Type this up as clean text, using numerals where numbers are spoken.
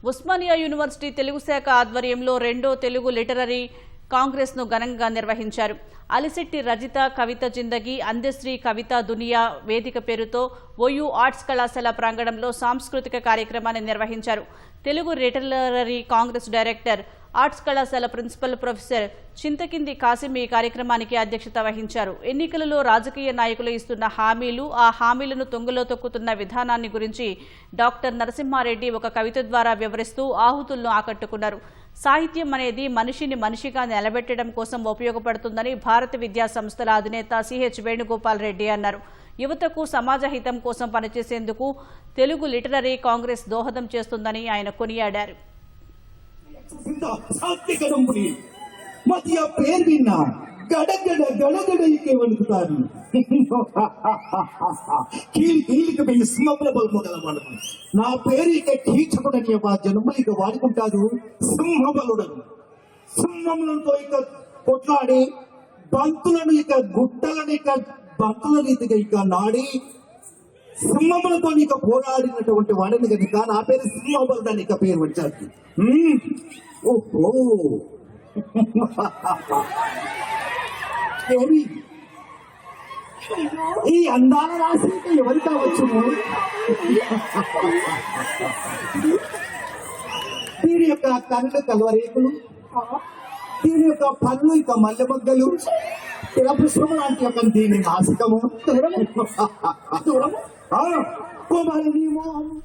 Osmania university Telugu శాఖ ఆధ్వర్యంలో రెండో తెలుగు లిటరరీ కాంగ్రెస్ ను ఘనంగా నిర్వహించారు. అలిశెట్టి రజిత కవిత జిందగీ అందశ్రీ కవిత దునియా వేదిక పేరుతో ఓయూ ఆర్ట్స్ కళాశాల ప్రాంగణంలో సాంస్కృతిక కార్యక్రమాన్ని నిర్వహించారు. Telugu literary Congress director arts కళాశాల ప్రిన్సిపల్ ప్రొఫెసర్ చింతకింది కాసిం ఈ కార్యక్రమానికి అధ్యక్షత వహించారు. ఎన్నికలలో రాజకీయ నాయకులు ఇస్తున్న హామీలు, ఆ హామీలను తుంగలో తొక్కుతున్న విధానాన్ని గురించి డాక్టర్ నరసింహారెడ్డి ఒక కవిత ద్వారా వివరిస్తూ ఆహుతులను ఆకట్టుకున్నారు. సాహిత్యం అనేది మనిషిని మనిషిగా నిలబెట్టడం కోసం ఉపయోగపడుతుందని భారత విద్యా సంస్థల అధినేత సిహెచ్ వేణుగోపాల్ రెడ్డి అన్నారు. యువతకు సమాజ హితం కోసం పనిచేసేందుకు తెలుగు లిటరరీ కాంగ్రెస్ దోహదం చేస్తుందని ఆయన కొనియాడారు. నా పేరు ఇక కీచకుడని జనములు ఇక వాడుకుంటారు. సింహబలుడను సింహములతో ఇక కొట్లాడి బంతులను ఇక గుట్టలను ఇక బంతుల రీతిగా ఇక నాడి సింహములతో ఇక పోరాడినటువంటి వాడిని కనుక నా పేరు సింహబలుడని ఇక పేరు వచ్చారు. ఓహో ఈ అందాల రాశి ఎవరు కావచ్చు? దీని యొక్క కళ్ళు కల్వరేకులు, దీని యొక్క పళ్ళు ఇక మల్లెమగ్గలు, తిరపుష్పము లాంటి యొక్క దీని నాసికము, కుమారుని మోహము